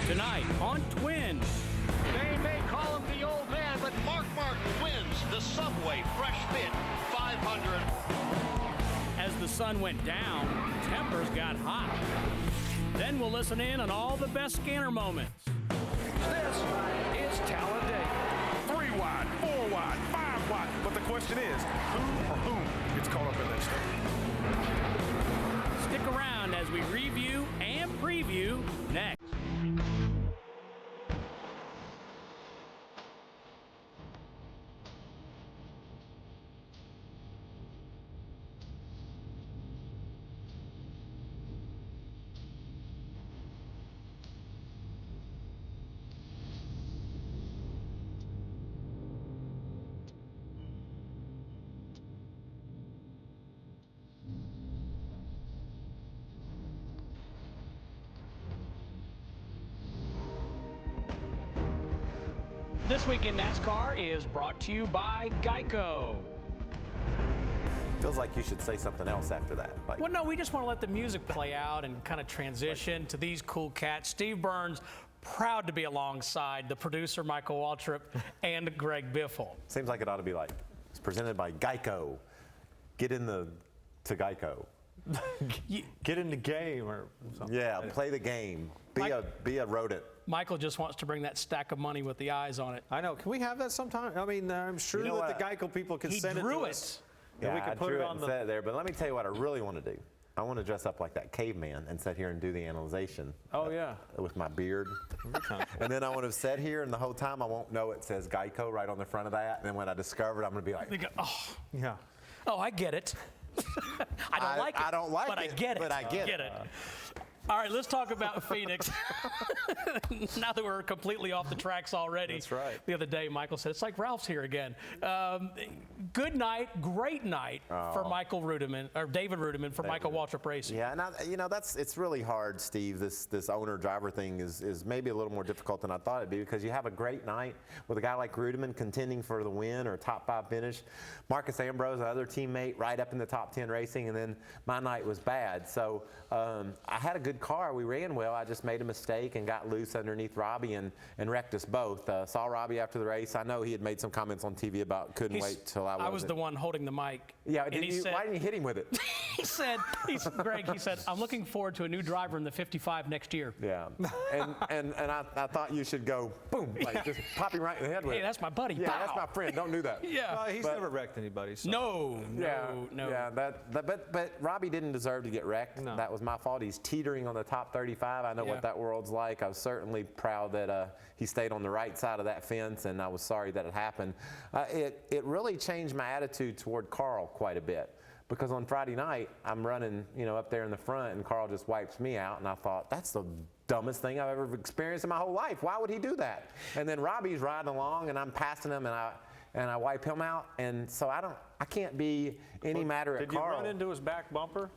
Tonight on Twins. They may call him the old man, but Mark Martin wins the Subway Fresh Fit 500. As the sun went down, tempers got hot. Then we'll listen in on all the best scanner moments. This is Talladega. 3 wide, 4 wide, 5 wide. But the question is, who or whom gets caught up in this thing? Stick around as we review and preview next. This Week in NASCAR is brought to you by Geico. Feels like you should say something else after that. Like, Well, no, we just want to let the music play out and kind of transition to these cool cats. Steve Burns, proud to be alongside the producer, Michael Waltrip, and Greg Biffle. seems like it ought to be like, it's presented by Geico. Get in to Geico. Get in the game or something. Yeah, play the game. Be a rodent. Michael just wants to bring that stack of money with the eyes on it. I know. Can we have that sometime? I mean, I'm sure You know that the what? Geico people can He send it drew to it. us. Yeah, And we I can put drew it it on and the. set it there. But let me tell you what I really want to do. I want to dress up like that caveman and sit here and do the analyzation. Oh, yeah. With my beard. And then I want to sit here, and the whole time I won't know it says Geico right on the front of that. And then when I discover it, I'm going to be like, They go, oh, Yeah. I get it. I don't like it. I don't like but it, I get it. but I get it. All right, let's talk about Phoenix. Now that we're completely off the tracks already. That's right. The other day, Michael said, it's like Ralph's here again. Good night, great night for Michael Rudiman, or David Rudiman for Michael Waltrip Racing. Yeah, and it's really hard, Steve. This owner-driver thing is maybe a little more difficult than I thought it'd be, because you have a great night with a guy like Rudiman contending for the win or top 5 finish. Marcus Ambrose, another teammate, right up in the top 10 racing, and then my night was bad. So I had a good car. We ran well. I just made a mistake and got loose underneath Robbie and wrecked us both. Saw Robbie after the race. I know he had made some comments on TV about couldn't wait till I was the one holding the mic. Yeah, and he said, why didn't you hit him with it? Greg, he said, I'm looking forward to a new driver in the 55 next year. Yeah, and I thought you should go, boom, like just pop him right in the head with it. Hey, that's my buddy. Yeah, Pow. that's my friend. Don't do that. Yeah. Well, he's never wrecked anybody. So. No. Yeah, but Robbie didn't deserve to get wrecked. No. That was my fault. He's teetering on the top 35. I know what that world's like. I was certainly proud that he stayed on the right side of that fence, and I was sorry that it happened. It really changed my attitude toward Carl quite a bit, because on Friday night I'm running, up there in the front, and Carl just wipes me out, and I thought, that's the dumbest thing I've ever experienced in my whole life. Why would he do that? And then Robbie's riding along, and I'm passing him, and I wipe him out, and so I can't be any madder at Carl. Did you run into his back bumper?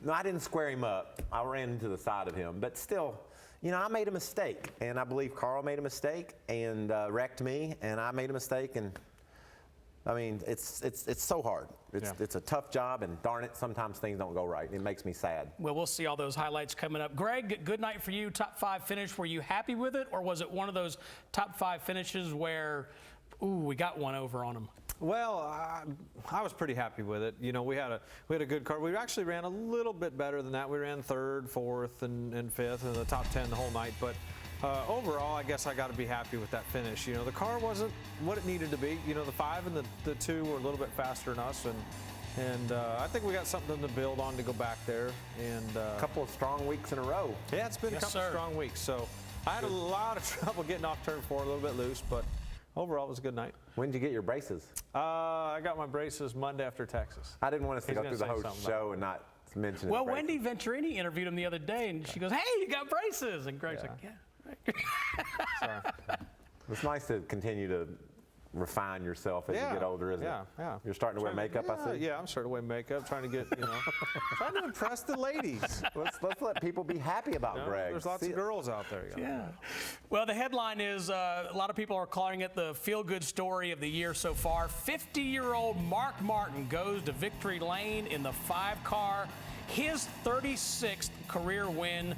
No, I didn't square him up. I ran into the side of him, but still, I made a mistake, and I believe Carl made a mistake and wrecked me, and I made a mistake, and I mean, it's so hard. It's a tough job, and darn it, sometimes things don't go right. It makes me sad. Well, we'll see all those highlights coming up. Greg, good night for you. Top 5 finish. Were you happy with it, or was it one of those top 5 finishes where, we got one over on them? Well, I was pretty happy with it. We had a good car. We actually ran a little bit better than that. We ran 3rd, 4th, and 5th in the top 10 the whole night. But overall, I guess I got to be happy with that finish. The car wasn't what it needed to be. The 5 and the 2 were a little bit faster than us, and I think we got something to build on to go back there. And a couple of strong weeks in a row. Yeah, it's been a couple of strong weeks. So I had a lot of trouble getting off turn 4, a little bit loose, but overall, it was a good night. When did you get your braces? I got my braces Monday after Texas. I didn't want us to go through the whole show and not mention it. Well, Wendy Venturini interviewed him the other day, and she goes, hey, you got braces. And Greg's like, yeah. Right. Sorry. It's nice to continue to refine yourself as you get older, isn't it? Yeah. You're starting to wear makeup, I see. Yeah, I'm starting to wear makeup, trying to get, trying to impress the ladies. Let's let people be happy about Greg. There's lots of girls out there. Yeah. Well, the headline is a lot of people are calling it the feel-good story of the year so far. 50-year-old Mark Martin goes to victory lane in the 5-car, his 36th career win.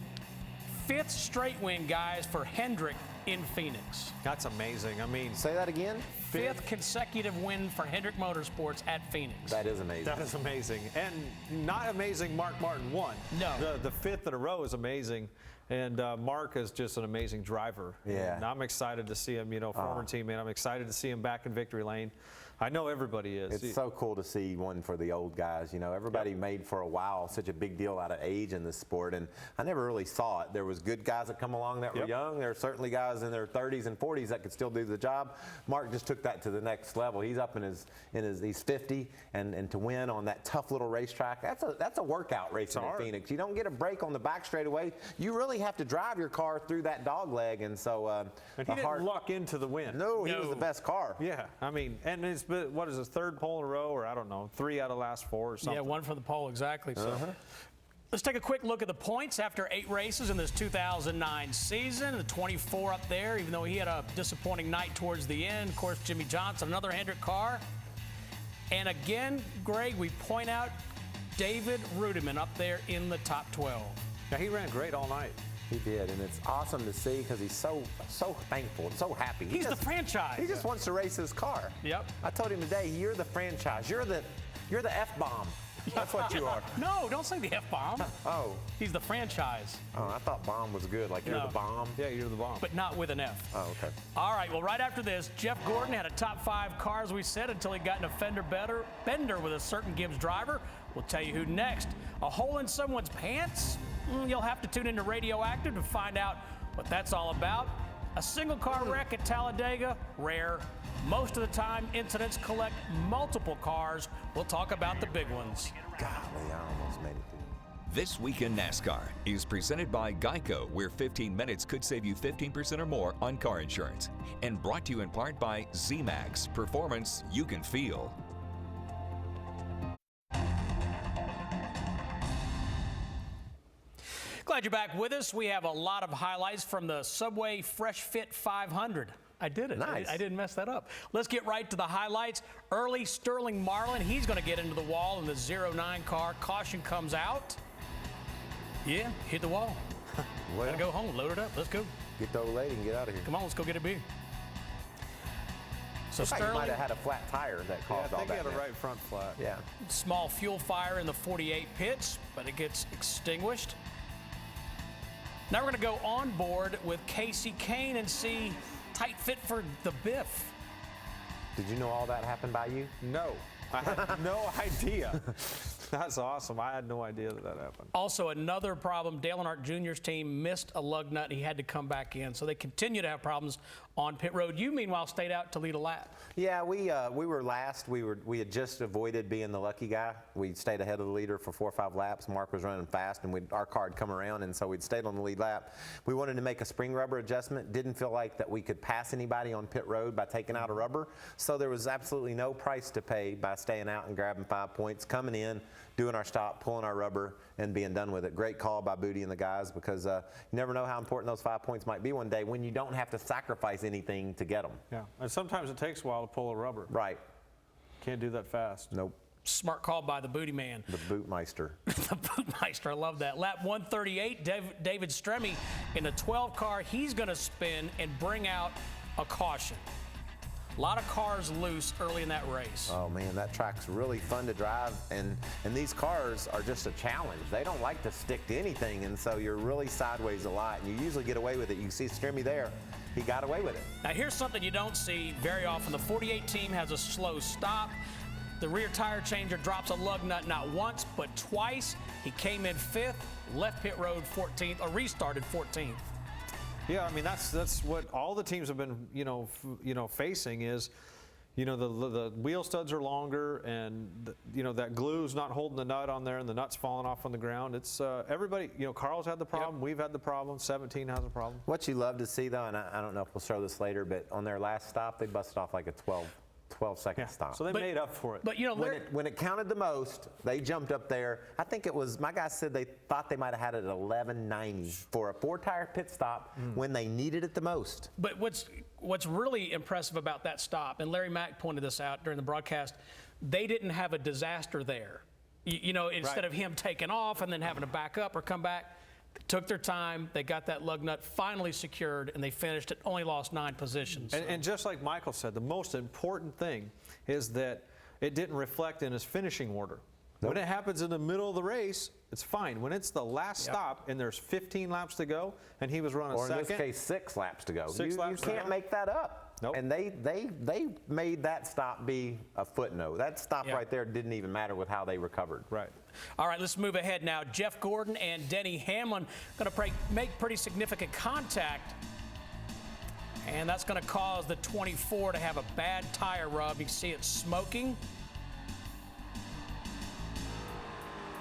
5th straight win, guys, for Hendrick in Phoenix. That's amazing. I mean, Say that again? 5th consecutive win for Hendrick Motorsports at Phoenix. That is amazing. that is amazing. And not amazing Mark Martin won. No. The 5th in a row is amazing. And Mark is just an amazing driver. Yeah. And I'm excited to see him, former teammate. I'm excited to see him back in victory lane. I know everybody is. It's so cool to see one for the old guys. Everybody made for a while such a big deal out of age in this sport, and I never really saw it. There was good guys that come along that were young. There are certainly guys in their 30s and 40s that could still do the job. Mark just took that to the next level. He's up he's 50, and to win on that tough little racetrack, that's a workout racing in Phoenix. You don't get a break on the back straightaway. You really have to drive your car through that dog leg, and so and he didn't luck into the win. No, he was the best car. Yeah, I mean, and it's been, what is his 3rd pole in a row, or I don't know, 3 out of the last 4 or something. Yeah, 1 for the pole, exactly. So let's take a quick look at the points after 8 races in this 2009 season. The 24 up there, even though he had a disappointing night towards the end. Of course, Jimmy Johnson, another Hendrick car. And again, Greg, we point out David Rudiman up there in the top 12. Yeah, he ran great all night. He did, and it's awesome to see because he's so thankful and so happy. He's the franchise. He just wants to race his car. Yep. I told him today, you're the franchise. You're the F-bomb. That's what you are. No, don't say the F-bomb. Oh. He's the franchise. Oh, I thought bomb was good, like you're the bomb. Yeah, you're the bomb. But not with an F. Oh, okay. All right, well, right after this, Jeff Gordon had a top 5 car, as we said, until he got in a fender bender with a certain Gibbs driver. We'll tell you who next. A hole in someone's pants? You'll have to tune into Radioactive to find out what that's all about. A single car wreck at Talladega? Rare. Most of the time, incidents collect multiple cars. We'll talk about the big ones. Golly, I almost made it through. This Week in NASCAR is presented by Geico, where 15 minutes could save you 15% or more on car insurance. And brought to you in part by Z-Max, performance you can feel. Glad you're back with us. We have a lot of highlights from the Subway Fresh Fit 500. I did it. Nice. I didn't mess that up. Let's get right to the highlights. Early Sterling Marlin, he's going to get into the wall in the 09 car. Caution comes out. Yeah, hit the wall. Well, Gotta go home, load it up. Let's go. get the old lady and get out of here. Come on, let's go get a beer. So Looks like he might Sterling, have had a flat tire that Yeah, caused I all think he that. had a mess. right front flat. Yeah. small fuel fire in the 48 pits, but it gets extinguished. Now we're going to go on board with Casey Kane and see tight fit for the Biff. Did you know all that happened by you? No, I had no idea. That's awesome. I had no idea that happened. Also, another problem, Dale Earnhardt Jr.'s team missed a lug nut and he had to come back in. So they continue to have problems on pit road. You, meanwhile, stayed out to lead a lap. Yeah, we were last. We had just avoided being the lucky guy. We stayed ahead of the leader for 4 or 5 laps. Mark was running fast, and our car had come around, and so we'd stayed on the lead lap. We wanted to make a spring rubber adjustment. Didn't feel like that we could pass anybody on pit road by taking out a rubber. So there was absolutely no price to pay by staying out and grabbing 5 points, coming in, doing our stop, pulling our rubber, and being done with it. Great call by Booty and the guys, because you never know how important those 5 points might be one day when you don't have to sacrifice anything to get them. Yeah, and sometimes it takes a while to pull a rubber. Right. Can't do that fast. Nope. Smart call by the Booty Man. The Bootmeister. The Bootmeister, I love that. Lap 138, David Stremme in the 12 car. He's going to spin and bring out a caution. A lot of cars loose early in that race. Oh man, that track's really fun to drive, and these cars are just a challenge. They don't like to stick to anything, and so you're really sideways a lot, and you usually get away with it. You see Stremme there, he got away with it. Now here's something you don't see very often. The 48 team has a slow stop. The rear tire changer drops a lug nut not once, but twice. He came in 5th, left pit road 14th, or restarted 14th. Yeah, I mean that's what all the teams have been, facing is, the wheel studs are longer, and that glue's not holding the nut on there, and the nut's falling off on the ground. It's everybody. Carl's had the problem. Yep. We've had the problem. 17 has a problem. What you love to see though, and I don't know if we'll show this later, but on their last stop, they busted off like a 12-second stop. So they made up for it. But when it counted the most, they jumped up there. I think it was, my guy said they thought they might have had it at 11.90 for a 4-tire pit stop when they needed it the most. But what's really impressive about that stop, and Larry Mack pointed this out during the broadcast, they didn't have a disaster there. Instead of him taking off and then having to back up or come back, Took their time. They got that lug nut finally secured, and they finished it. Only lost 9 positions. And just like Michael said, the most important thing is that it didn't reflect in his finishing order. Nope. When it happens in the middle of the race, it's fine. When it's the last stop and there's 15 laps to go, and he was running second. Or in this case, 6 laps to go. You can't make that up. Nope. And they made that stop be a footnote. That stop right there didn't even matter with how they recovered. Right. All right, let's move ahead now. Jeff Gordon and Denny Hamlin going to make pretty significant contact. And that's going to cause the 24 to have a bad tire rub. You can see it smoking.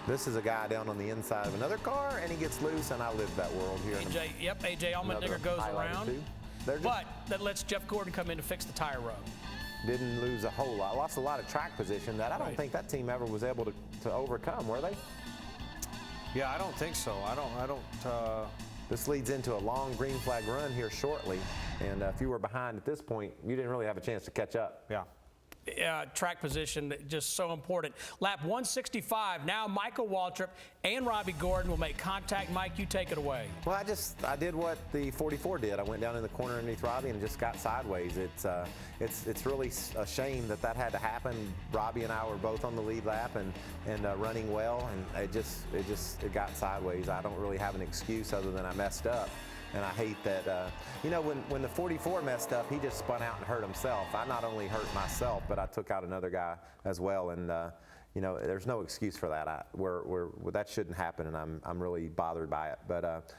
This is a guy down on the inside of another car, and he gets loose, and I lived that world here. AJ Allmendinger goes around. But that lets Jeff Gordon come in to fix the tire rub. Didn't lose a whole lot. Lost a lot of track position that I don't think that team ever was able to overcome, were they? Yeah, I don't think so. This leads into a long green flag run here shortly, and if you were behind at this point, you didn't really have a chance to catch up. Yeah. Track position just so important. Lap 165. Now Michael Waltrip and Robbie Gordon will make contact. Mike, you take it away. Well, I did what the 44 did. I went down in the corner underneath Robbie and just got sideways. It's really a shame that had to happen. Robbie and I were both on the lead lap and running well, and it got sideways. I don't really have an excuse other than I messed up. And I hate that, when the 44 messed up, he just spun out and hurt himself. I not only hurt myself, but I took out another guy as well. And, there's no excuse for that. That shouldn't happen, and I'm really bothered by it. But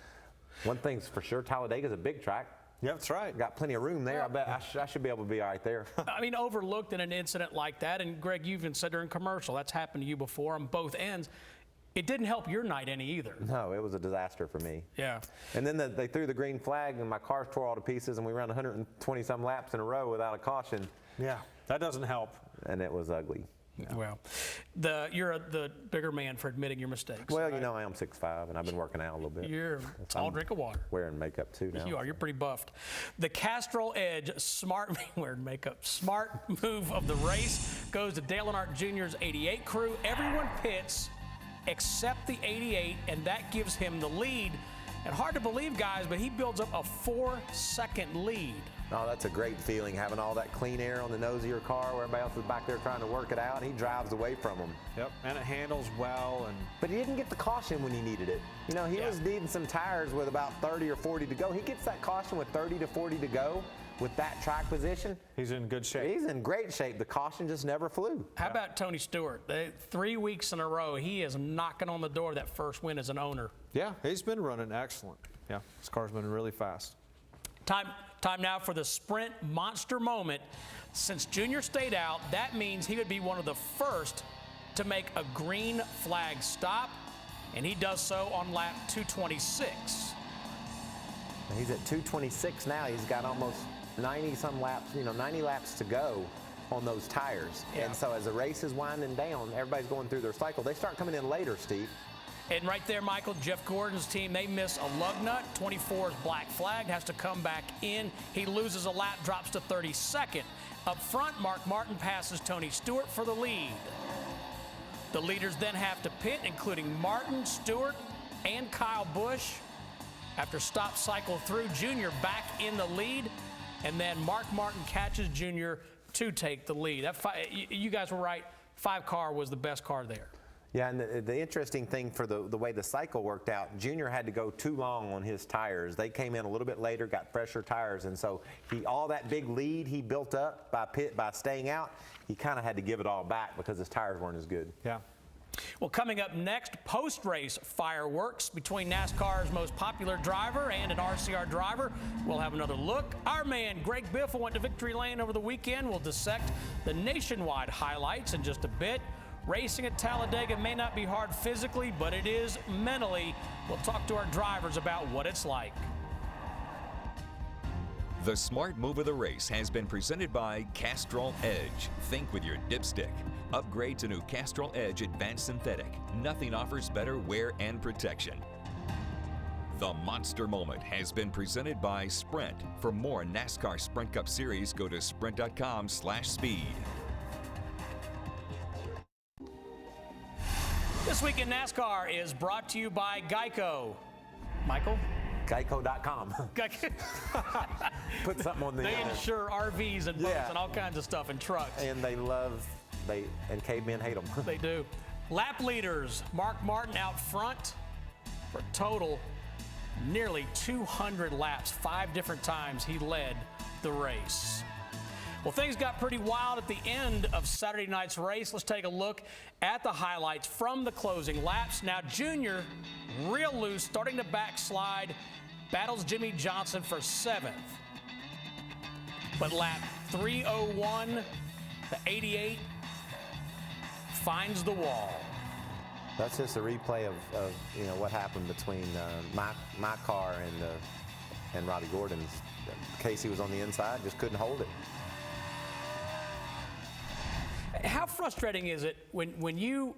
one thing's for sure, Talladega's a big track. Yeah, that's right. Got plenty of room there. I bet I should be able to be all right there. I mean, overlooked in an incident like that. And, Greg, you even said during commercial, that's happened to you before on both ends. It didn't help your night any either. No, it was a disaster for me. Yeah. And then they threw the green flag, and my car tore all to pieces, and we ran 120-some laps in a row without a caution. Yeah, that doesn't help. And it was ugly. Yeah. Well, you're the bigger man for admitting your mistakes. Well, right? I am 6'5", and I've been working out a little bit. You're a tall drink of water. Wearing makeup, too, now. You are. You're pretty buffed. The Castrol Edge smart move of the race goes to Dale Earnhardt Jr.'s 88 crew. Everyone pits except the 88, and that gives him the lead. And hard to believe, guys, but he builds up a 4-second lead. Oh, that's a great feeling, having all that clean air on the nose of your car where everybody else is back there trying to work it out, and he drives away from them. Yep, and it handles well. But he didn't get the caution when he needed it. He was needing some tires with about 30 or 40 to go. He gets that caution with 30 to 40 to go. With that track position, he's in good shape. He's in great shape. The caution just never flew. How about Tony Stewart? 3 weeks in a row, he is knocking on the door of that first win as an owner. Yeah, he's been running excellent. Yeah, his car's been really fast. Time now for the sprint monster moment. Since Junior stayed out, that means he would be one of the first to make a green flag stop, and he does so on lap 226. He's at 226 now. He's got almost 90-some laps, 90 laps to go on those tires. Yeah. And so as the race is winding down, everybody's going through their cycle. They start coming in later, Steve. And right there, Michael, Jeff Gordon's team, they miss a lug nut. 24's black flag, has to come back in. He loses a lap, drops to 32nd. Up front, Mark Martin passes Tony Stewart for the lead. The leaders then have to pit, including Martin, Stewart, and Kyle Busch. After stop cycle through, Junior back in the lead. And then Mark Martin catches Junior to take the lead. You guys were right. 5 car was the best car there. Yeah, and the interesting thing for the way the cycle worked out, Junior had to go too long on his tires. They came in a little bit later, got fresher tires, and so all that big lead he built up by staying out, he kind of had to give it all back because his tires weren't as good. Yeah. Well, coming up next, post-race fireworks between NASCAR's most popular driver and an RCR driver. We'll have another look. Our man, Greg Biffle, went to Victory Lane over the weekend. We'll dissect the nationwide highlights in just a bit. Racing at Talladega may not be hard physically, but it is mentally. We'll talk to our drivers about what it's like. The smart move of the race has been presented by Castrol Edge. Think with your dipstick. Upgrade to new Castrol Edge Advanced Synthetic. Nothing offers better wear and protection. The Monster Moment has been presented by Sprint. For more NASCAR Sprint Cup Series, go to sprint.com/speed. This Week in NASCAR is brought to you by Geico. Michael? Geico.com. Put something on the They end. insure RVs and boats Yeah. and all kinds of stuff and trucks. And and cavemen hate them. They do. Lap leaders, Mark Martin out front for a total nearly 200 laps. 5 different times he led the race. Well, things got pretty wild at the end of Saturday night's race. Let's take a look at the highlights from the closing laps. Now, Junior, real loose, starting to backslide, battles Jimmy Johnson for 7th. But lap 301, the 88, finds the wall. That's just a replay of what happened between my car and Roddy Gordon's. Casey was on the inside, just couldn't hold it. How frustrating is it when you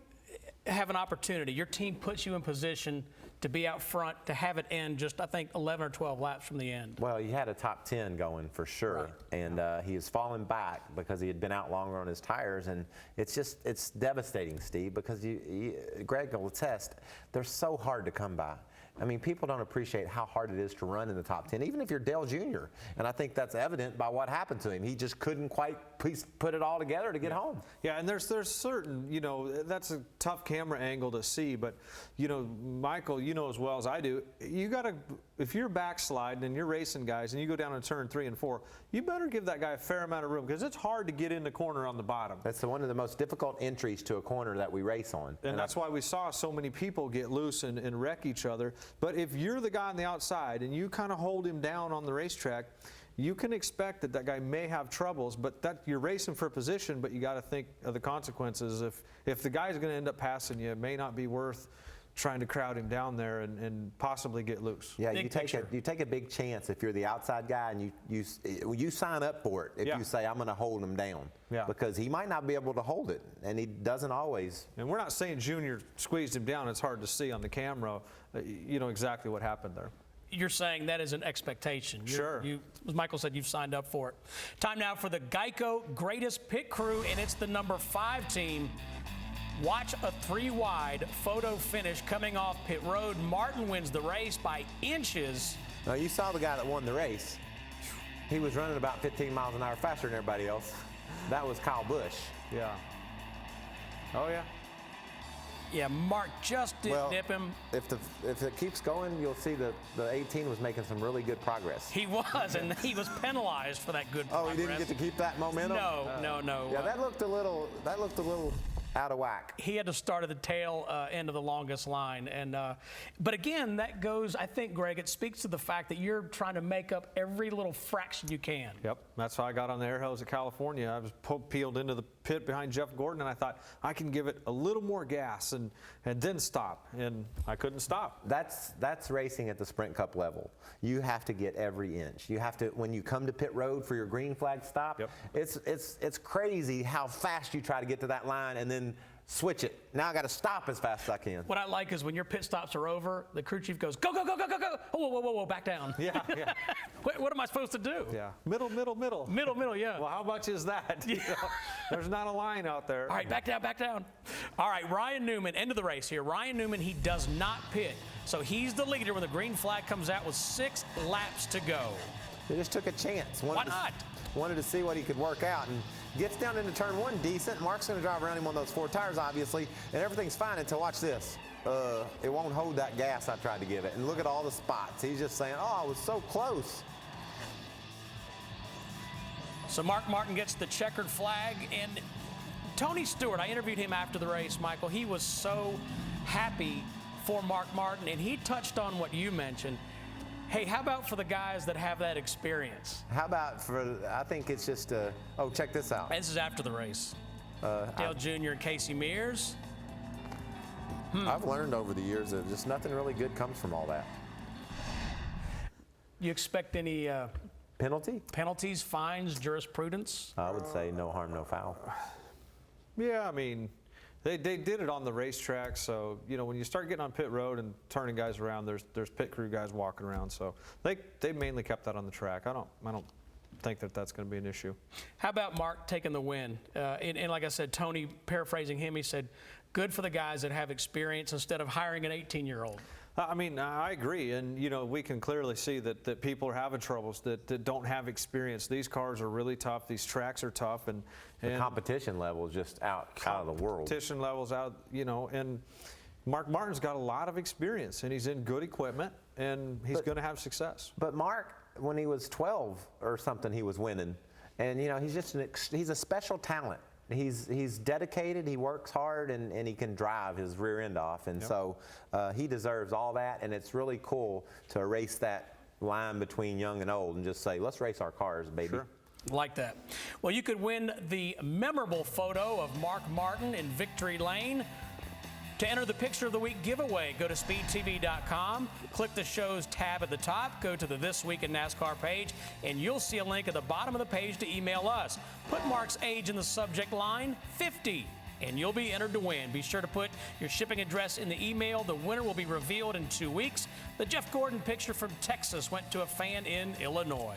have an opportunity, your team puts you in position to be out front, to have it end just, I think, 11 or 12 laps from the end? Well, he had a top 10 going for sure, right. And he was falling back because he had been out longer on his tires, and it's devastating, Steve, because Greg will attest, they're so hard to come by. I mean, people don't appreciate how hard it is to run in the top 10, even if you're Dale Jr. And I think that's evident by what happened to him. He just couldn't quite put it all together to get home. Yeah, and there's certain, that's a tough camera angle to see, but, Michael, you know as well as I do, you got to, if you're backsliding and you're racing guys and you go down in turn 3 and 4, you better give that guy a fair amount of room because it's hard to get in the corner on the bottom. That's one of the most difficult entries to a corner that we race on. And that's why we saw so many people get loose and wreck each other. But if you're the guy on the outside and you kind of hold him down on the racetrack, you can expect that guy may have troubles, but that you're racing for position, but you got to think of the consequences. If the guy's going to end up passing you, it may not be worth trying to crowd him down there and possibly get loose. Yeah, you take a big chance if you're the outside guy and you sign up for it if you say I'm going to hold him down. Yeah. Because he might not be able to hold it, and he doesn't always. And we're not saying Junior squeezed him down. It's hard to see on the camera, exactly what happened there. You're saying that is an expectation. Sure. As Michael said, you've signed up for it. Time now for the Geico Greatest Pit Crew, and it's the number 5 team. Watch a 3-wide photo finish coming off pit road. Martin wins the race by inches. Now, you saw the guy that won the race. He was running about 15 miles an hour faster than everybody else. That was Kyle Busch. Yeah. Oh, yeah. Yeah, Mark just didn't nip him. If it keeps going, you'll see the 18 was making some really good progress. He was, and he was penalized for that good progress. Oh, he didn't get to keep that momentum? No. Yeah, that looked a little out of whack. He had to start at the tail end of the longest line. But again, that goes, I think, Greg, it speaks to the fact that you're trying to make up every little fraction you can. Yep, that's how I got on the air hose of California. I was peeled into the pit behind Jeff Gordon, and I thought I can give it a little more gas and then stop, and I couldn't stop. That's racing at the Sprint Cup level. You have to get every inch. You have to, when you come to pit road for your green flag stop, it's crazy how fast you try to get to that line and then switch it. Now I got to stop as fast as I can. What I like is when your pit stops are over, the crew chief goes, go, go, go, go, go, go. Whoa, back down. Yeah. What am I supposed to do? Yeah. Middle, yeah. Well, how much is that? There's not a line out there. All right, back down. All right, Ryan Newman, end of the race here. Ryan Newman, he does not pit. So he's the leader when the green flag comes out with 6 laps to go. He just took a chance. Why not? Wanted to see what he could work out, and gets down into turn 1 decent. Mark's going to drive around him on those 4 tires, obviously, and everything's fine until, watch this. It won't hold that gas I tried to give it. And look at all the spots. He's just saying, oh, I was so close. So Mark Martin gets the checkered flag, and Tony Stewart, I interviewed him after the race, Michael. He was so happy for Mark Martin, and he touched on what you mentioned. Hey, how about for the guys that have that experience? How about I think it's just, check this out. This is after the race. Dale Jr. and Casey Mears. I've learned over the years that just nothing really good comes from all that. You expect any penalties, fines, jurisprudence? I would say no harm, no foul. Yeah, I mean, they did it on the racetrack, so when you start getting on pit road and turning guys around, there's pit crew guys walking around, so they mainly kept that on the track. I don't think that's going to be an issue. How about Mark taking the win? And like I said, Tony, paraphrasing him, he said, good for the guys that have experience instead of hiring an 18-year-old. I mean, I agree, and you know, we can clearly see that people are having troubles that don't have experience. These cars are really tough. These tracks are tough, and the competition level is just out of the world. Competition levels out, you know, and Mark Martin's got a lot of experience, and he's in good equipment, and he's going to have success. But Mark, when he was 12 or something, he was winning, and you know, he's just he's a special talent. He's dedicated, he works hard, and he can drive his rear end off. And so he deserves all that, and it's really cool to erase that line between young and old and just say, let's race our cars, baby. Sure. Like that. Well, you could win the memorable photo of Mark Martin in Victory Lane. To enter the Picture of the Week giveaway, go to speedtv.com, click the show's tab at the top, go to the This Week in NASCAR page, and you'll see a link at the bottom of the page to email us. Put Mark's age in the subject line, 50, and you'll be entered to win. Be sure to put your shipping address in the email. The winner will be revealed in 2 weeks. The Jeff Gordon picture from Texas went to a fan in Illinois.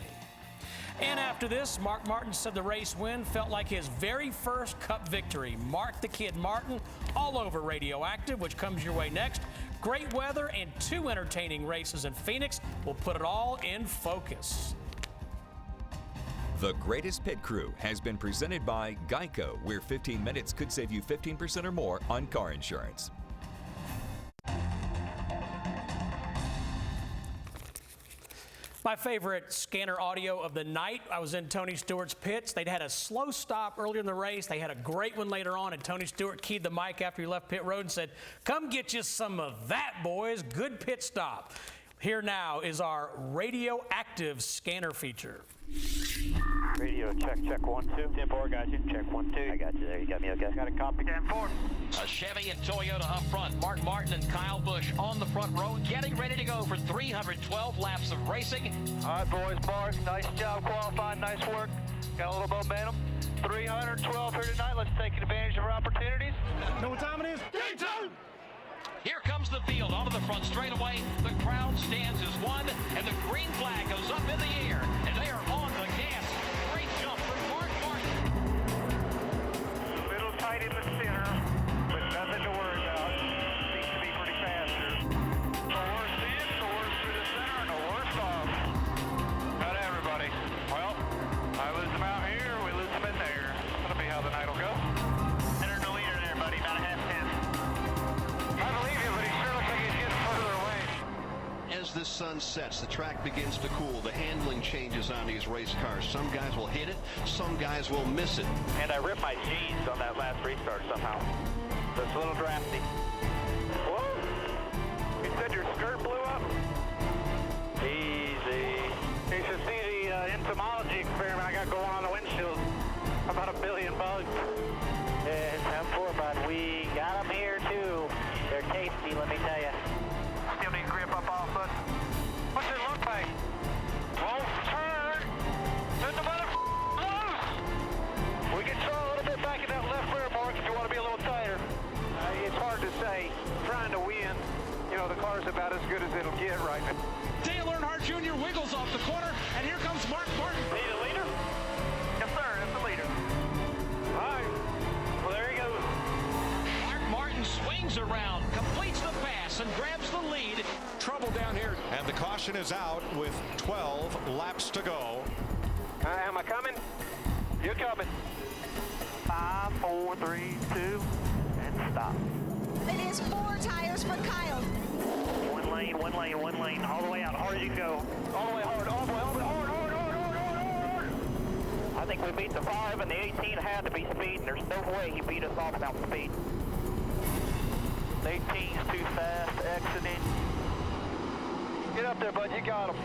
And after this, Mark Martin said the race win felt like his very first Cup victory. Mark the Kid Martin all over Radioactive, which comes your way next. Great weather and 2 entertaining races in Phoenix will put it all in focus. The Greatest Pit Crew has been presented by Geico, where 15 minutes could save you 15% or more on car insurance. My favorite scanner audio of the night, I was in Tony Stewart's pits. They'd had a slow stop earlier in the race. They had a great one later on, and Tony Stewart keyed the mic after he left pit road and said, "Come get you some of that, boys. Good pit stop." Here now is our Radioactive scanner feature. Radio, check 1, 2. 10-4, got you. Check 1, 2. I got you there. You got me okay? Got a copy. 10-4. A Chevy and Toyota up front. Mark Martin and Kyle Busch on the front row, getting ready to go for 312 laps of racing. All right, boys, Mark, nice job qualifying. Nice work. Got a little momentum. 312 here tonight. Let's take advantage of our opportunities. Know what time it is? Game. Here comes the field onto the front straightaway. The crowd stands as one, and the green flag goes up in the air, and they are on the gas. Great jump from Mark Martin. A little tight in the center, but nothing to worry about. Seems to be pretty fast here. The worst in, the worst through the center, and the worst off. Not everybody. Well, I lose them out here, we lose them in there. That'll be how the night will go. Enter the leader there, buddy. About a half 10. I believe you, but he sure looks like he's getting further away. As the sun sets, the track begins to cool. The handling changes on these race cars. Some guys will hit it, some guys will miss it. And I ripped my jeans on that last restart somehow. So it's a little drafty. Whoa! You said your skirt blew up? Easy. You should see the entomology experiment I got going on the windshield. About $1 billion bugs. Yeah, 10-4, bud. We got them here too. They're tasty, let me tell you. Still need grip up off us. What's it look like? Won't turn. Turn the mother loose. We can throw a little bit back in that left rear, Mark, if you want to be a little tighter. It's hard to say. Trying to win, you know, the car's about as good as it'll get right now. Dale Earnhardt Jr. wiggles off the corner, and here comes Mark Martin. Need a leader? Yes, sir. That's the leader. All right. Well, there he goes. Mark Martin swings around, completes the pass, and grabs the lead. Trouble down here. And the caution is out with 12 laps to go. Am I coming? You're coming. 5, 4, 3, 2, and stop. It is 4 tires for Kyle. One lane, all the way out, hard as you can go. All the way hard, all the way hard. I think we beat the 5, and the 18 had to be speed, and there's no way he beat us off without speed. The 18's too fast, exiting. Get up there, bud, you got him,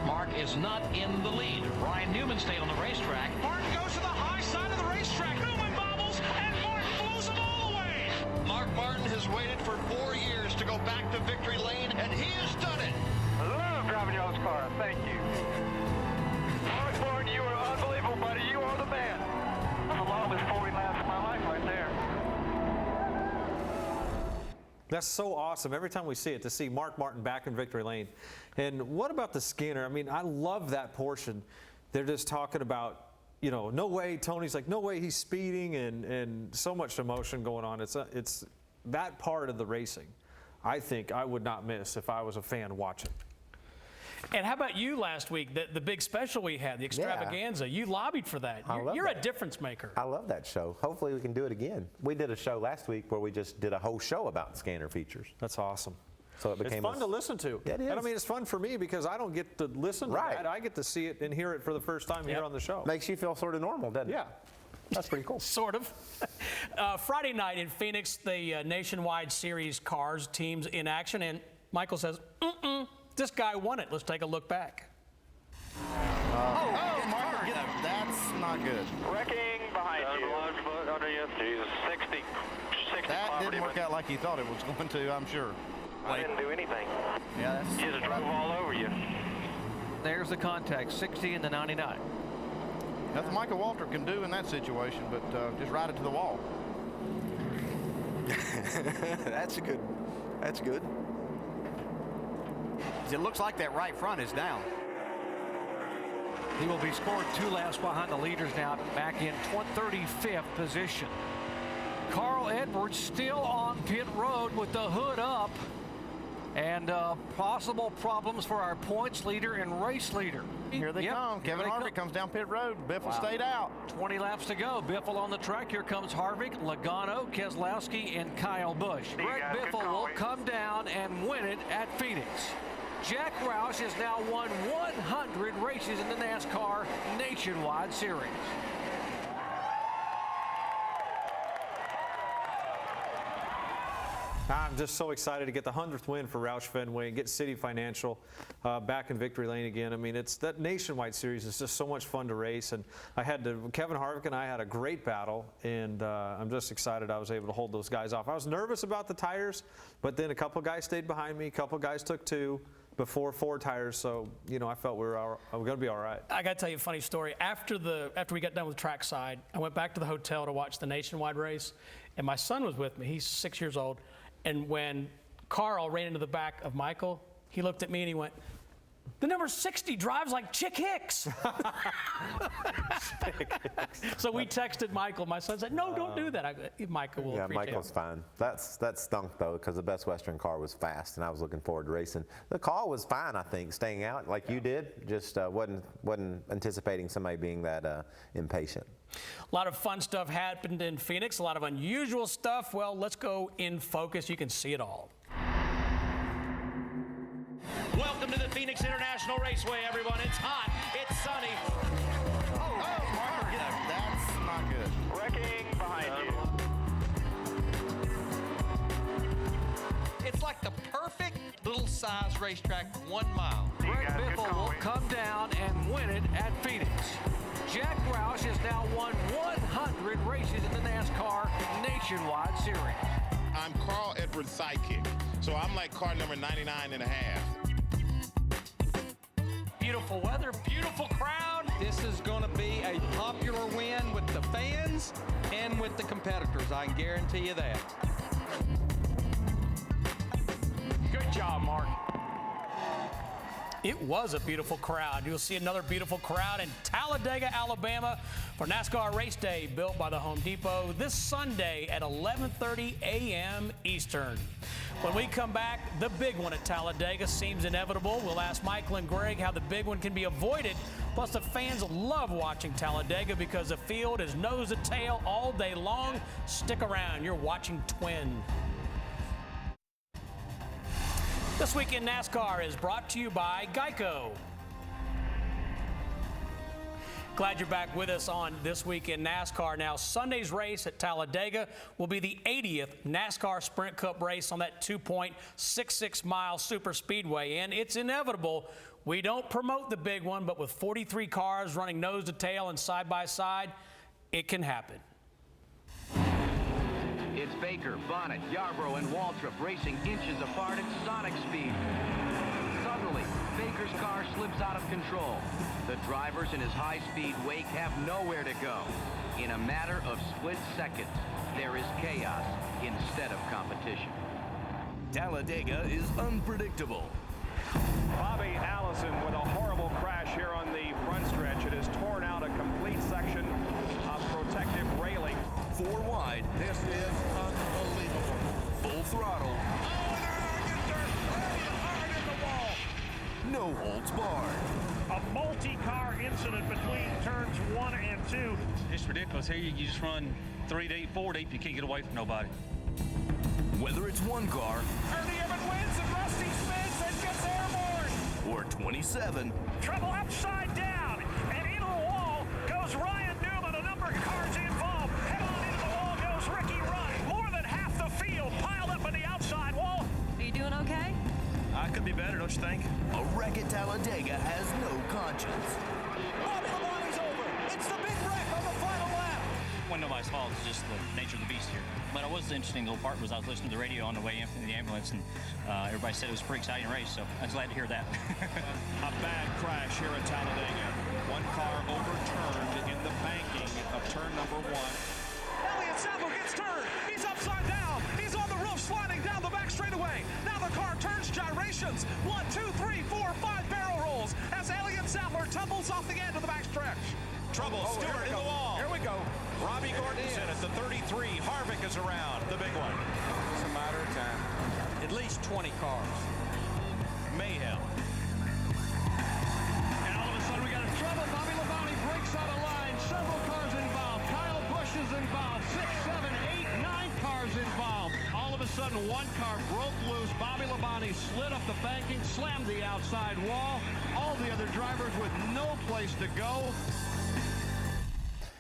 Mark is not in the lead. Ryan Newman stayed on the racetrack. Martin goes to the high side of the racetrack. Newman bobbles, and Martin blows them all away. Mark Martin has waited for 4 years to go back to victory lane, and he has done it. I love driving y'all's car, thank you. Mark Martin, you are unbelievable, buddy, you are the man. That's the longest 40 laps of my life right there. That's so awesome. Every time we see it, to see Mark Martin back in victory lane. And what about the scanner? I mean, I love that portion. They're just talking about, you know, no way, Tony's like, no way he's speeding, and so much emotion going on. It's that part of the racing. I think I would not miss if I was a fan watching. And how about you last week, the big special we had, the extravaganza? You lobbied for that. You're a difference maker. I love that show. Hopefully we can do it again. We did a show last week where we just did a whole show about scanner features. That's awesome. So it became fun to listen to. Yeah, it is. And I mean, it's fun for me because I don't get to listen to that. I get to see it and hear it for the first time here on the show. Makes you feel sort of normal, doesn't it? Yeah. That's pretty cool. Sort of. Friday night in Phoenix, the Nationwide Series cars teams in action, and Michael says, this guy won it. Let's take a look back. Mark, that's not good. Wrecking behind you. Under you. Jesus, 60 That didn't work out like you thought it was going to, I'm sure. I didn't do anything. Yeah, that's Just drove all over you. There's the contact, 60 and the 99. nothing Michael Walter can do in that situation, but just ride it to the wall. That's good. It looks like that right front is down. He will be scored 2 laps behind the leaders now, back in 35th position. Carl Edwards still on pit road with the hood up, and possible problems for our points leader and race leader. Here they come. Kevin Harvick comes down pit road. Biffle stayed out. 20 laps to go. Biffle on the track. Here comes Harvick, Logano, Keselowski, and Kyle Busch. Greg Biffle will come down and win it at Phoenix. Jack Roush has now won 100 races in the NASCAR Nationwide Series. I'm just so excited to get the 100th win for Roush Fenway and get City Financial back in victory lane again. I mean, it's that Nationwide Series is just so much fun to race, and Kevin Harvick and I had a great battle, and I'm just excited I was able to hold those guys off. I was nervous about the tires, but then a couple guys stayed behind me, a couple guys took 2 before 4 tires, so I felt we were going to be all right. I got to tell you a funny story. After we got done with trackside, I went back to the hotel to watch the Nationwide race, and my son was with me. He's 6 years old. And when Carl ran into the back of Michael, he looked at me and he went, the number 60 drives like Chick Hicks. So we texted Michael. My son said, no, don't do that. Michael will appreciate Michael's it. fine. That stunk, though, because the Best Western car was fast, and I was looking forward to racing. The call was fine, I think, staying out like you did. Just wasn't anticipating somebody being that impatient. A lot of fun stuff happened in Phoenix, a lot of unusual stuff. Well, let's go in focus. You can see it all. Welcome to the Phoenix International Raceway, everyone. It's hot. It's sunny. Mark, that's not good. Wrecking behind you. It's like the perfect little size racetrack, 1 mile. Greg Biffle will come down and win it at Phoenix. Jack Roush has now won 100 races in the NASCAR Nationwide Series. I'm Carl Edwards' sidekick, so I'm like car number 99 and a half. Beautiful weather, beautiful crowd. This is going to be a popular win with the fans and with the competitors. I can guarantee you that. Good job, Mark. It was a beautiful crowd. You'll see another beautiful crowd in Talladega, Alabama for NASCAR Race Day, built by the Home Depot this Sunday at 11:30 a.m. Eastern. When we come back, the big one at Talladega seems inevitable. We'll ask Michael and Greg how the big one can be avoided. Plus, the fans love watching Talladega because the field is nose to tail all day long. Stick around. You're watching Twin. This Week in NASCAR is brought to you by Geico. Glad you're back with us on This Week in NASCAR. Now, Sunday's race at Talladega will be the 80th NASCAR Sprint Cup race on that 2.66-mile super speedway, and it's inevitable. We don't promote the big one, but with 43 cars running nose to tail and side by side, it can happen. It's Baker, Bonnet, Yarborough, and Waltrip racing inches apart at sonic speed. Suddenly, Baker's car slips out of control. The drivers in his high-speed wake have nowhere to go. In a matter of split seconds, there is chaos instead of competition. Talladega is unpredictable. Bobby Allison with a horrible crash here on the front stretch. It has torn out a complete section of protective railing. 4 wide. This is unbelievable. Full throttle. Oh, no holds barred. A multi-car incident between turns 1 and 2. It's ridiculous. Here you just run 3 deep, 4 deep, you can't get away from nobody. Whether it's one car, Ernie Evan wins and Rusty spins and gets airborne. or 27, Trouble upside down, and into the wall goes Ryan Newman. A number of cars involved. Head on into the wall goes Ricky Rudd. More than half the field piled up on the outside wall. Are you doing okay? I could be better, don't you think? a wreck at Talladega has no conscience. Bobby Labonte's over. It's the big wreck on the final lap. Wasn't nobody's fault. It's just the nature of the beast here. But it was the interesting little part was I was listening to the radio on the way in from the ambulance, and everybody said it was a pretty exciting race, so I was glad to hear that. A bad crash here at Talladega. One car overturned in the banking of turn number 1. Elliott Sadler gets turned. He's upside down. He's on the roof sliding down the back straightaway. Now the car turns gyrations. 1, 2, 3, 4, 5 barrel rolls as Elliott Sadler tumbles off the end of the backstretch. Trouble, Stewart in the wall. Here we go. Robbie Gordon's in at the 33. Harvick is around, the big one. It's a matter of time. At least 20 cars. Mayhem. And all of a sudden we got a trouble. Bobby Labonte breaks out of line. Several cars involved. Kyle Busch is involved. 6, 7, 8, 9 cars involved. All of a sudden one car broke loose. Bobby Labonte slid up the banking, slammed the outside wall. All the other drivers with no place to go.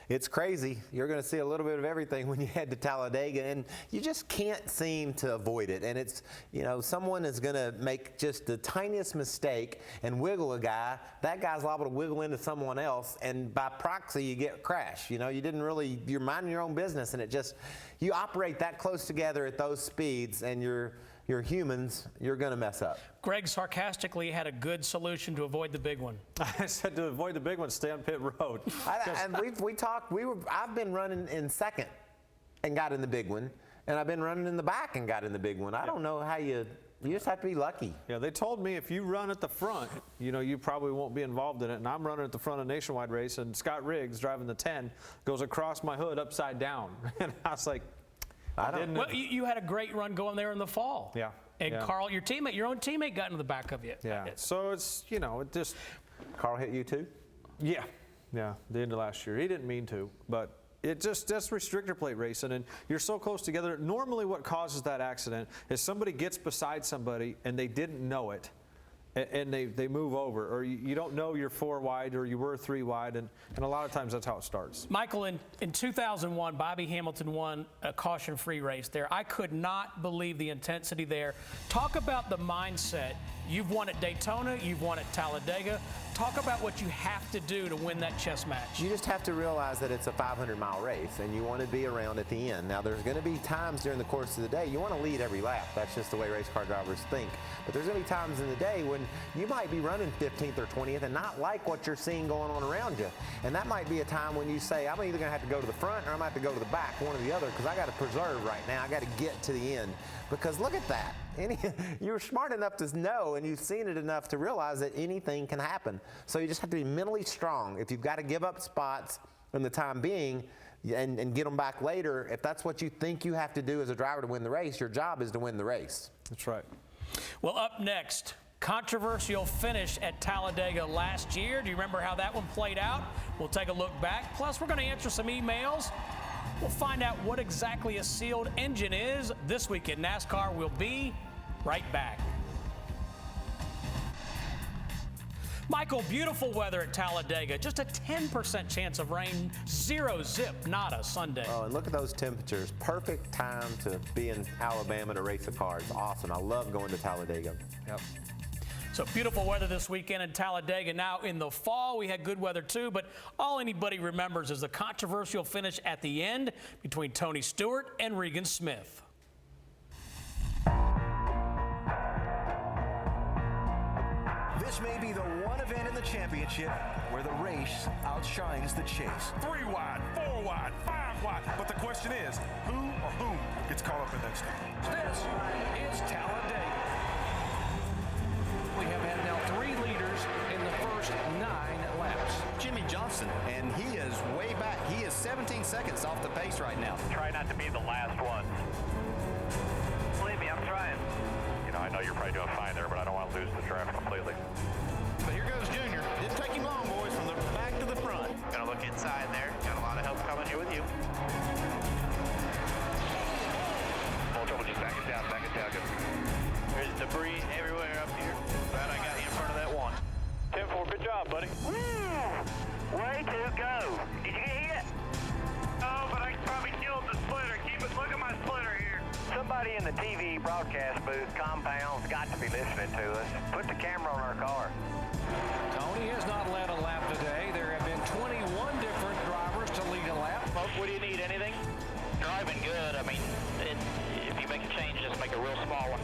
It's crazy. You're going to see a little bit of everything when you head to Talladega, and you just can't seem to avoid it. And it's, you know, someone is going to make just the tiniest mistake and wiggle a guy. That guy's liable to wiggle into someone else, and by proxy, you get a crash. You know, you're minding your own business, and you operate that close together at those speeds, and you're humans, you're going to mess up. Greg sarcastically had a good solution to avoid the big one. I said to avoid the big one, stay on pit road. And we talked. I've been running in second and got in the big one, and I've been running in the back and got in the big one. I don't know how you just have to be lucky. Yeah, they told me if you run at the front, you know, you probably won't be involved in it. And I'm running at the front of the Nationwide race, and Scott Riggs, driving the 10, goes across my hood upside down. And I was like, Well, you had a great run going there in the fall. Yeah. And yeah. Carl, your own teammate got into the back of you. Yeah. So it's, you know, it just. Carl hit you too? Yeah. Yeah. The end of last year. He didn't mean to, but that's restrictor plate racing, and you're so close together. Normally what causes that accident is somebody gets beside somebody and they didn't know it. And they move over, or you don't know you're 4 wide or you were 3 wide, and a lot of times that's how it starts. Michael, in 2001, Bobby Hamilton won a caution-free race there. I could not believe the intensity there. Talk about the mindset. You've won at Daytona, you've won at Talladega. Talk about what you have to do to win that chess match. You just have to realize that it's a 500-mile race, and you want to be around at the end. Now, there's going to be times during the course of the day you want to lead every lap. That's just the way race car drivers think. But there's going to be times in the day when you might be running 15th or 20th and not like what you're seeing going on around you. And that might be a time when you say, I'm either going to have to go to the front or I might have to go to the back, one or the other, because I got to preserve right now. I got to get to the end. Because look at that. You're smart enough to know, and you've seen it enough to realize that anything can happen. So you just have to be mentally strong. If you've got to give up spots in the time being and get them back later, if that's what you think you have to do as a driver to win the race, your job is to win the race. That's right. Well, up next, controversial finish at Talladega last year. Do you remember how that one played out? We'll take a look back. Plus, we're going to answer some emails. We'll find out what exactly a sealed engine is this week in NASCAR. We'll be right back. Michael, beautiful weather at Talladega. Just a 10% chance of rain, 0 zip, nada Sunday. Oh, and look at those temperatures. Perfect time to be in Alabama to race a car. It's awesome. I love going to Talladega. Yep. So beautiful weather this weekend in Talladega. Now in the fall, we had good weather too, but all anybody remembers is the controversial finish at the end between Tony Stewart and Regan Smith. This may be the one event in the championship where the race outshines the chase. 3 wide, 4 wide, 5 wide. But the question is, who or whom gets caught up in that stuff? This is Talladega. We have had now 3 leaders in the first 9 laps. Jimmy Johnson, and he is way back. He is 17 seconds off the pace right now. Try not to be the last one. Believe me, I'm trying. You know, I know you're probably doing fine there, but I don't want to lose the driver completely. broadcast booth. Compound's got to be listening to us. Put the camera on our car. Tony has not led a lap today. There have been 21 different drivers to lead a lap. What do you need? Anything? Driving good. I mean, if you make a change, just make a real small one.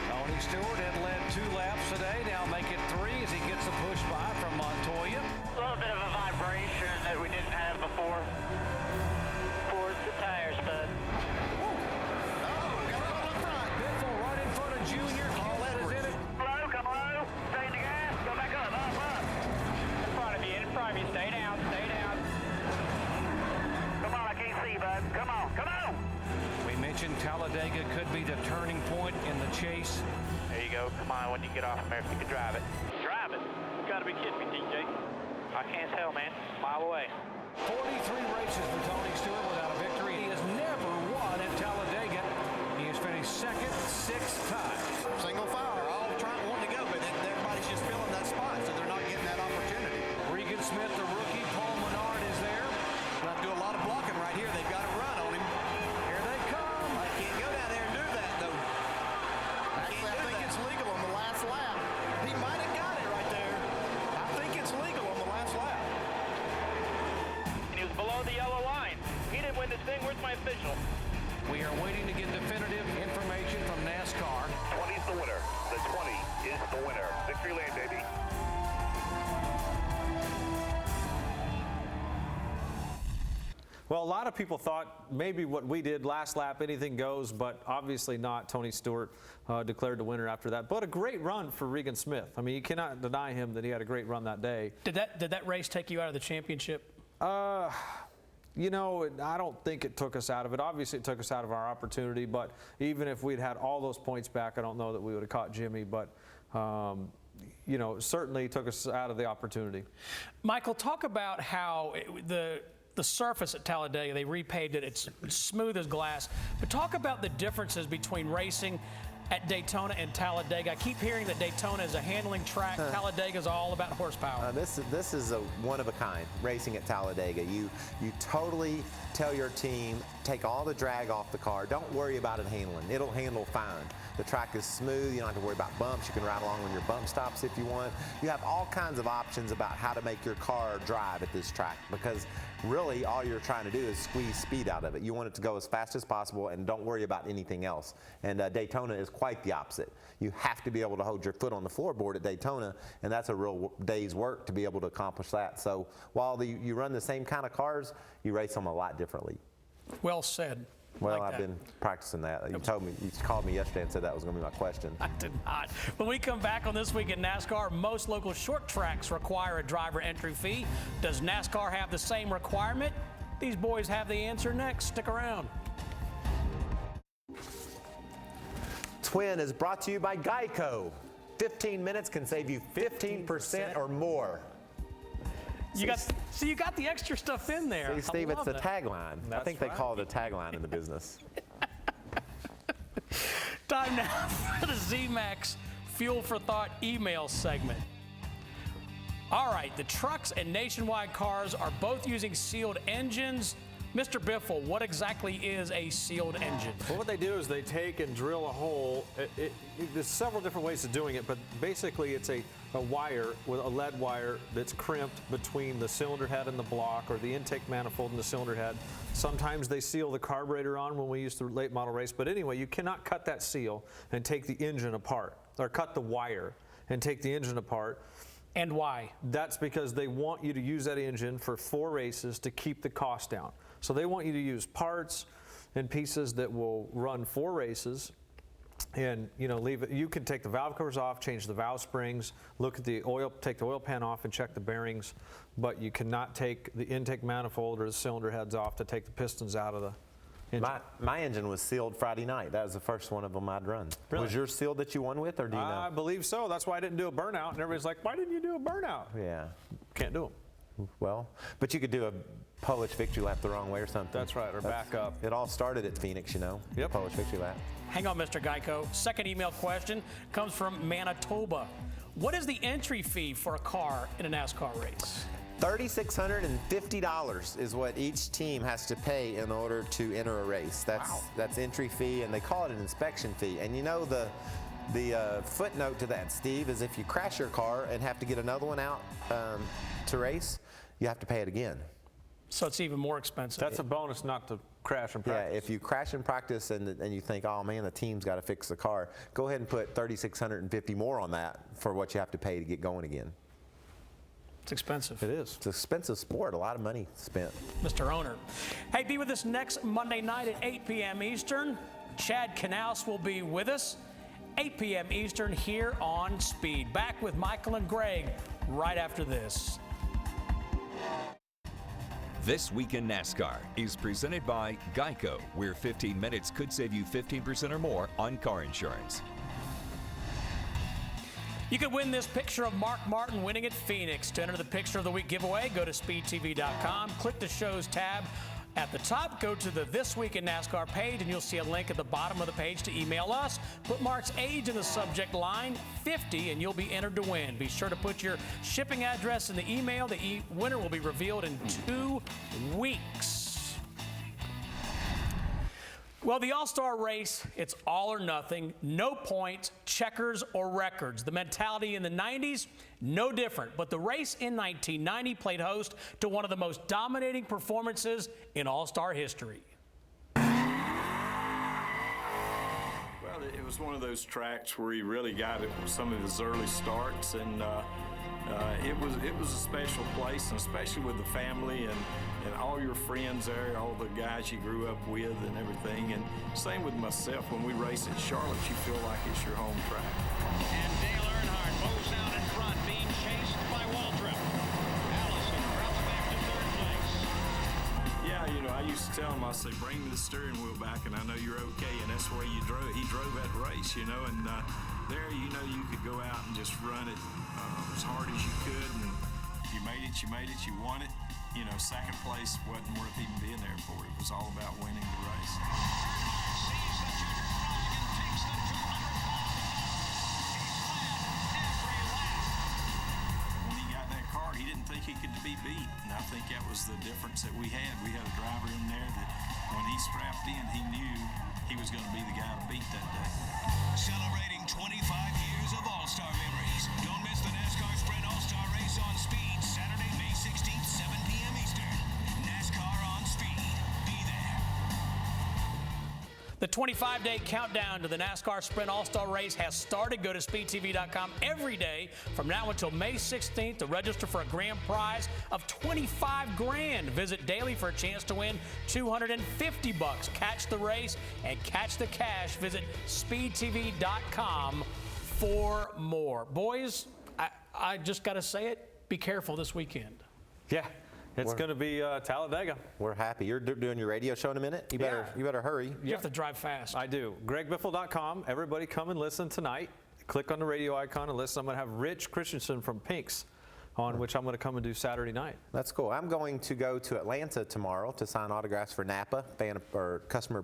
Tony Stewart had led 2 laps today. Now make it 3 as he gets the push by from Montoya. A little bit of a vibration that we didn't have before. Towards the tires, bud. Biffle right in front of Junior. Carl Edwards in it. Low, come low. Stay in the gas. Go back up, up. In front of you, in front of you. Stay down, stay down. Come on, I can't see, bud. Come on, come on. We mentioned Talladega could be the turning point in the chase. There you go. Come on, when you get off from there, if you can drive it. Drive it. You gotta be kidding me, TJ. I can't tell, man. Mile away. 43 races for Tony Stewart without a victory. He has never won at Talladega. He has finished second 6 times. Single file. They're all wanting to go, but everybody's just filling that spot, so they're not getting that opportunity. Regan Smith, the rookie. Paul Menard is there. We'll have to do a lot of blocking right here. They've got to run on him. Here they come. I can't go down there and do that, though. Actually, I think it's legal on the last lap. He might have got it right there. I think it's legal on the last lap. He was below the yellow line. He didn't win this thing. Where's my official? We are waiting to get definitive information from NASCAR. 20's the winner. The 20 is the winner. Victory lane, baby. Well, a lot of people thought maybe what we did last lap, anything goes, but obviously not. Tony Stewart declared the winner after that. But a great run for Regan Smith. I mean, you cannot deny him that he had a great run that day. Did that race take you out of the championship? You know, I don't think it took us out of it. Obviously, it took us out of our opportunity, but even if we'd had all those points back, I don't know that we would have caught Jimmy, but you know, certainly took us out of the opportunity. Michael, talk about how the surface at Talladega, they repaved it, it's smooth as glass, but talk about the differences between racing at Daytona and Talladega. I keep hearing that Daytona is a handling track, Talladega is all about horsepower. This is a one of a kind, racing at Talladega. You totally tell your team, take all the drag off the car, don't worry about it handling. It'll handle fine. The track is smooth, you don't have to worry about bumps, you can ride along on your bump stops if you want. You have all kinds of options about how to make your car drive at this track, because really all you're trying to do is squeeze speed out of it. You want it to go as fast as possible and don't worry about anything else. And Daytona is quite the opposite. You have to be able to hold your foot on the floorboard at Daytona, and that's a real day's work to be able to accomplish that. So while you run the same kind of cars, you race them a lot differently. Well said. Well, like I've been practicing that. You called me yesterday and said that was going to be my question. I did not. When we come back on This Week in NASCAR, most local short tracks require a driver entry fee. Does NASCAR have the same requirement? These boys have the answer next. Stick around. Twin is brought to you by Geico. 15 minutes can save you 15% or more. You got the extra stuff in there. See, Steve, it's the tagline. I think they right. call it a tagline in the business. Time now for the Z-Max Fuel for Thought email segment. All right, the trucks and Nationwide cars are both using sealed engines. Mr. Biffle, what exactly is a sealed engine? Well, what they do is they take and drill a hole. There's several different ways of doing it, but basically it's a wire, with a lead wire that's crimped between the cylinder head and the block, or the intake manifold and the cylinder head. Sometimes they seal the carburetor on when we use the late model race, but anyway, you cannot cut that seal and take the engine apart, or cut the wire and take the engine apart. And why? That's because they want you to use that engine for 4 races to keep the cost down. So they want you to use parts and pieces that will run 4 races, and leave it. You can take the valve covers off, change the valve springs, look at the oil, take the oil pan off, and check the bearings. But you cannot take the intake manifold or the cylinder heads off to take the pistons out of the engine. My engine was sealed Friday night. That was the first one of them I'd run. Really? Was yours sealed that you won with, or do you know? I believe so. That's why I didn't do a burnout. And everybody's like, "Why didn't you do a burnout?" Yeah. Can't do them. Well, but you could do a Polish victory lap the wrong way or something. That's right, or back up. It all started at Phoenix, Yep. Polish victory lap. Hang on, Mr. Geico. Second email question comes from Manitoba. What is the entry fee for a car in a NASCAR race? $3,650 is what each team has to pay in order to enter a race. That's entry fee, and they call it an inspection fee. And you know the footnote to that, Steve, is if you crash your car and have to get another one out to race, you have to pay it again. So it's even more expensive. That's a bonus not to crash in practice. Yeah, if you crash in practice and you think, oh man, the team's got to fix the car, go ahead and put $3,650 more on that for what you have to pay to get going again. It's expensive. It is. It's an expensive sport, a lot of money spent. Mr. Owner. Hey, be with us next Monday night at 8 p.m. Eastern. Chad Knaus will be with us, 8 p.m. Eastern here on Speed. Back with Michael and Greg right after this. This Week in NASCAR is presented by Geico, where 15 minutes could save you 15% or more on car insurance. You could win this picture of Mark Martin winning at Phoenix. To enter the Picture of the Week giveaway, go to speedtv.com, click the Shows tab. At the top, go to the This Week in NASCAR page, and you'll see a link at the bottom of the page to email us. Put Mark's age in the subject line, 50, and you'll be entered to win. Be sure to put your shipping address in the email. The winner will be revealed in 2 weeks. Well, the All-Star race, it's all or nothing, no points, checkers, or records. The mentality in the 90s, no different. But the race in 1990 played host to one of the most dominating performances in All-Star history. Well, it was one of those tracks where he really got it with some of his early starts, and it was a special place, and especially with the family and all your friends there, all the guys you grew up with and everything. And same with myself. When we race at Charlotte, you feel like it's your home track. And Dale Earnhardt moves out in front, being chased by Waltrip. Allison routes back to third place. Yeah, you know, I used to tell him, I say, bring the steering wheel back, and I know you're okay. And that's where he drove that race, you know. And there, you know, you could go out and just run it as hard as you could, and you made it, you won it. You know, second place wasn't worth even being there for. It was all about winning the race. When he got that car, he didn't think he could be beat. And I think that was the difference that we had. We had a driver in there that when he strapped in, he knew he was going to be the guy to beat that day. Celebrating 25 years of All-Star memories. Don't miss the NASCAR Sprint All-Star Race on Speed, Saturday, May 16th, 7 p.m. Eastern. NASCAR on Speed. Be there. The 25-day countdown to the NASCAR Sprint All-Star Race has started. Go to speedtv.com every day from now until May 16th to register for a grand prize of $25,000. Visit daily for a chance to win $250. Catch the race and catch the cash. Visit speedtv.com for more. Boys, I just got to say it, be careful this weekend. Yeah. It's going to be Talladega. We're happy. You're doing your radio show in a minute. You better hurry. You have to drive fast. I do. GregBiffle.com. Everybody come and listen tonight. Click on the radio icon and listen. I'm going to have Rich Christensen from Pinks on, which I'm going to come and do Saturday night. That's cool. I'm going to go to Atlanta tomorrow to sign autographs for Napa, customer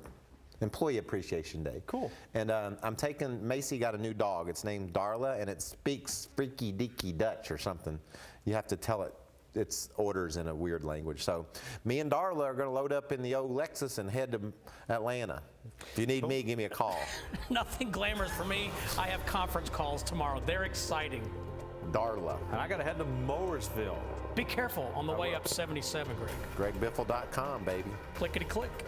Employee Appreciation Day. Cool. And I'm taking, Macy got a new dog. It's named Darla, and it speaks freaky deaky Dutch or something. You have to tell it its orders in a weird language. So me and Darla are going to load up in the old Lexus and head to Atlanta. If you need me, give me a call. Nothing glamorous for me. I have conference calls tomorrow. They're exciting. Darla. And I got to head to Mowersville. Be careful on the way up 77, Greg. GregBiffle.com, baby. Clickety-click.